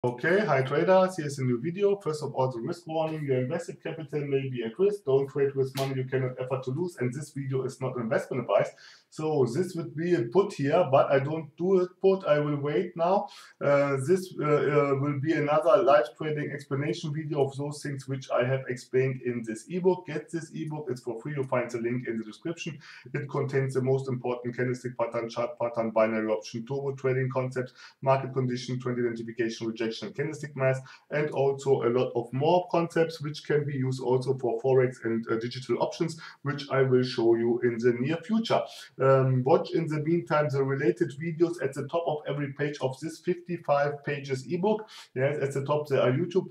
Okay, hi traders, here's a new video. First of all, the risk warning, your invested capital may be at risk. Don't trade with money you cannot afford to lose, and this video is not investment advice. So this would be a put here, but I don't do a put, I will wait now. This will be another live trading explanation video of those things which I have explained in this ebook. Get this ebook, it's for free, you'll find the link in the description. It contains the most important candlestick pattern, chart pattern, binary option, turbo trading concepts, market condition, trend identification, rejection, candlestick math, and also a lot of more concepts which can be used also for Forex and digital options, which I will show you in the near future. Watch in the meantime the related videos at the top of every page of this 55 pages ebook. Yes, at the top there are YouTube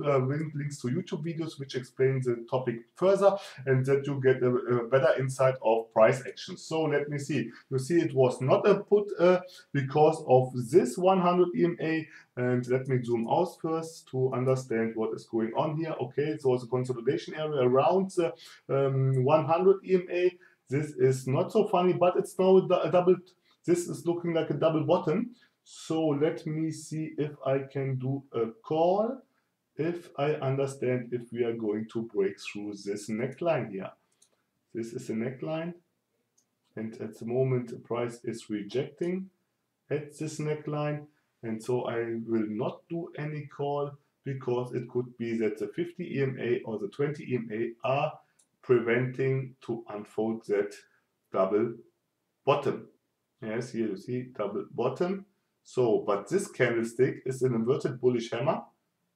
links to YouTube videos which explain the topic further, and that you get a better insight of price action. So let me see. You see, it was not a put because of this 100 EMA. And let me zoom out first to understand what is going on here. Okay, so it's a consolidation area around the 100 EMA. This is not so funny, but it's now a double. This is looking like a double bottom. So let me see if I can do a call, if I understand if we are going to break through this neckline here. This is a neckline, and at the moment the price is rejecting at this neckline, and so I will not do any call because it could be that the 50 EMA or the 20 EMA are preventing to unfold that double bottom. Yes, here you see double bottom. So, but this candlestick is an inverted bullish hammer,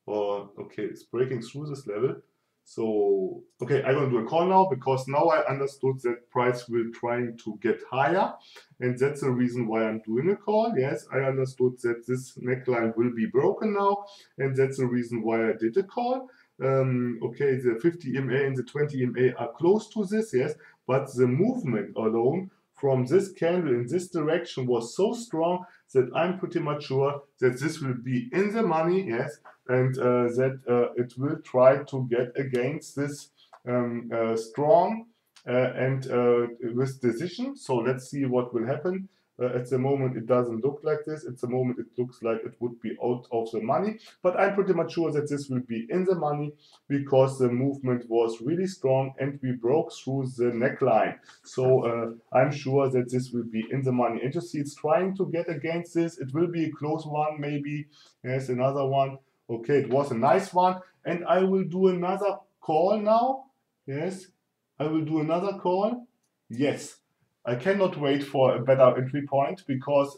or okay, it's breaking through this level. So, okay, I'm going to do a call now because now I understood that price will trying to get higher, and that's the reason why I'm doing a call. Yes, I understood that this neckline will be broken now, and that's the reason why I did a call. Okay, the 50 EMA and the 20 EMA are close to this, yes, but the movement alone from this candle in this direction was so strong that I'm pretty much sure that this will be in the money, yes, and that it will try to get against this strong and with decision. So let's see what will happen. At the moment it doesn't look like this. At the moment it looks like it would be out of the money, but I'm pretty much sure that this will be in the money because the movement was really strong and we broke through the neckline. So I'm sure that this will be in the money. And you see it's trying to get against this. It will be a close one maybe. There's another one. Okay, it was a nice one. And I will do another call now. Yes, I will do another call. Yes, I cannot wait for a better entry point because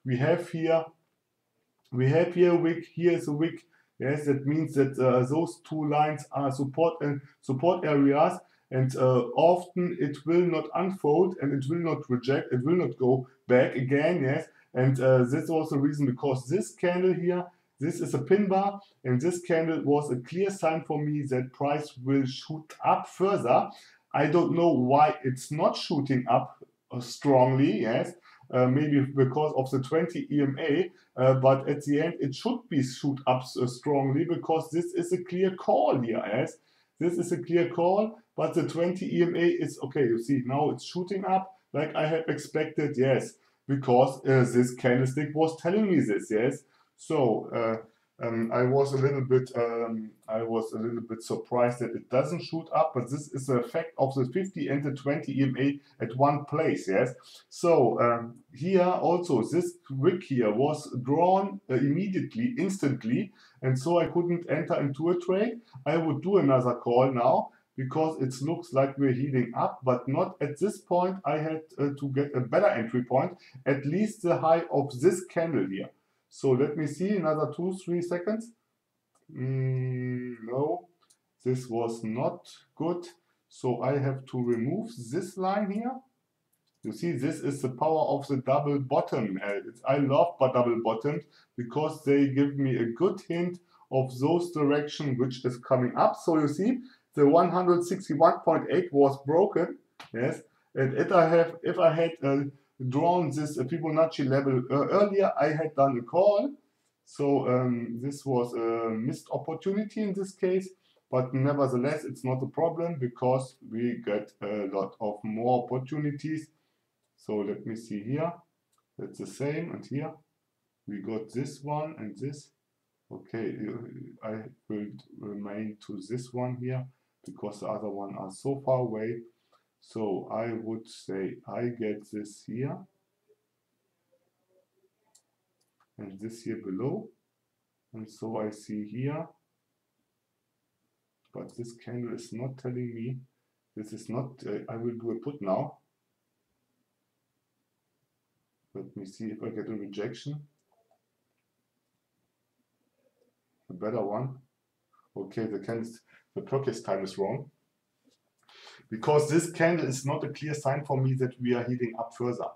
we have here a wick. Here is a wick. Yes, that means that those two lines are support areas, and often it will not unfold and it will not reject. It will not go back again. Yes, and this was the reason because this candle here. This is a pin bar, and this candle was a clear sign for me that price will shoot up further. I don't know why it's not shooting up strongly, yes, maybe because of the 20 EMA, but at the end it should be shoot up strongly because this is a clear call here, yes. This is a clear call, but the 20 EMA is, okay, you see, now it's shooting up like I had expected, yes, because this candlestick was telling me this, yes. So I was a little bit surprised that it doesn't shoot up, but this is the effect of the 50 and the 20 EMA at one place, yes. So here also this wick here was drawn immediately, instantly, and so I couldn't enter into a trade. I would do another call now because it looks like we're heating up, but not at this point. I had to get a better entry point, at least the high of this candle here. So let me see, another 2-3 seconds. No, this was not good. So I have to remove this line here. You see, this is the power of the double bottom. I love double bottoms because they give me a good hint of those direction which is coming up. So you see, the 161.8 was broken. Yes, and if I had drawn this Fibonacci level earlier, I had done a call. So this was a missed opportunity in this case, but nevertheless it's not a problem because we get a lot of more opportunities. So let me see here, that's the same, and here we got this one and this. Okay, I will remain to this one here because the other one are so far away. So I would say I get this here and this here below. And so I see here, but this candle is not telling me, this is not, I will do a put now. Let me see if I get a rejection. A better one. Okay, the purchase time is wrong. Because this candle is not a clear sign for me that we are heating up further.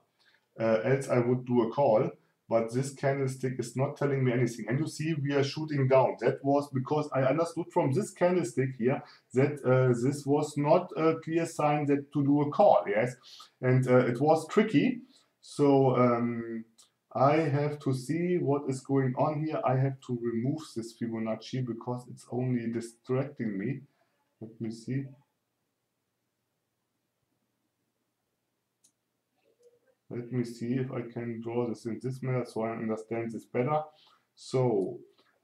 Else I would do a call, but this candlestick is not telling me anything. And you see we are shooting down. That was because I understood from this candlestick here that this was not a clear sign that to do a call, yes? And it was tricky. So I have to see what is going on here. I have to remove this Fibonacci because it's only distracting me. Let me see. Let me see if I can draw this in this manner so I understand this better. So,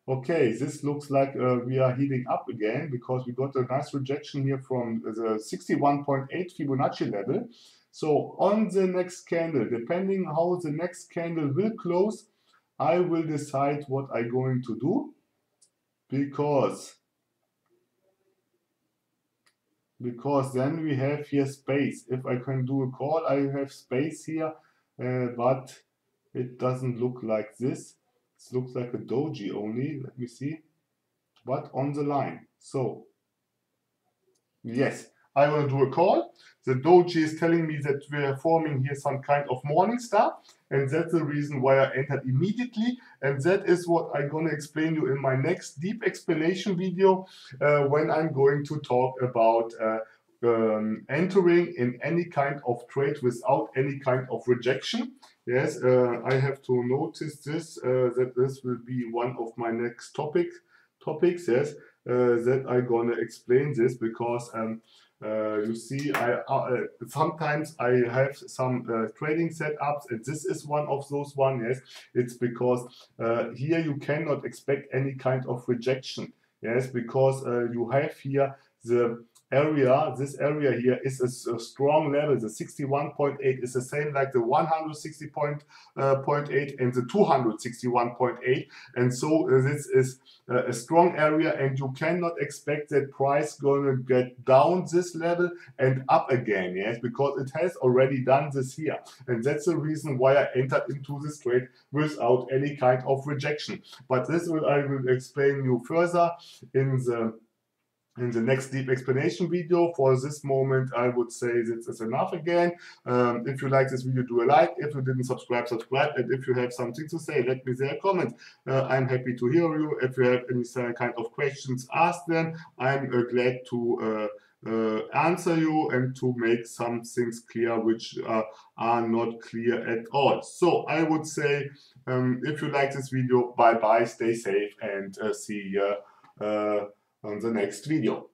okay, this looks like we are heating up again because we got a nice rejection here from the 61.8 Fibonacci level. So on the next candle, depending how the next candle will close, I will decide what I'm going to do because then we have here space. If I can do a call, I have space here, but it doesn't look like this. It looks like a doji only. Let me see. But on the line. So, yes, I want to do a call. The doji is telling me that we are forming here some kind of morning star. And that's the reason why I entered immediately. And that is what I'm going to explain you in my next deep explanation video when I'm going to talk about entering in any kind of trade without any kind of rejection. Yes, I have to notice this, that this will be one of my next topics, yes, that I'm going to explain this because you see, sometimes I have some trading setups, and this is one of those one. Yes, it's because here you cannot expect any kind of rejection. Yes, because you have here the area, this area here is a strong level. The 61.8 is the same like the 160.8 and the 261.8, and so this is a strong area, and you cannot expect that price gonna get down this level and up again, yes, because it has already done this here, and that's the reason why I entered into this trade without any kind of rejection. But this I will explain you further in the next deep explanation video. For this moment, I would say this is enough again. If you like this video, do a like. If you didn't subscribe, subscribe. And if you have something to say, let me say a comment. I'm happy to hear you. If you have any kind of questions, ask them. I'm glad to answer you and to make some things clear which are not clear at all. So I would say, if you like this video, bye bye, stay safe, and see you on the next video.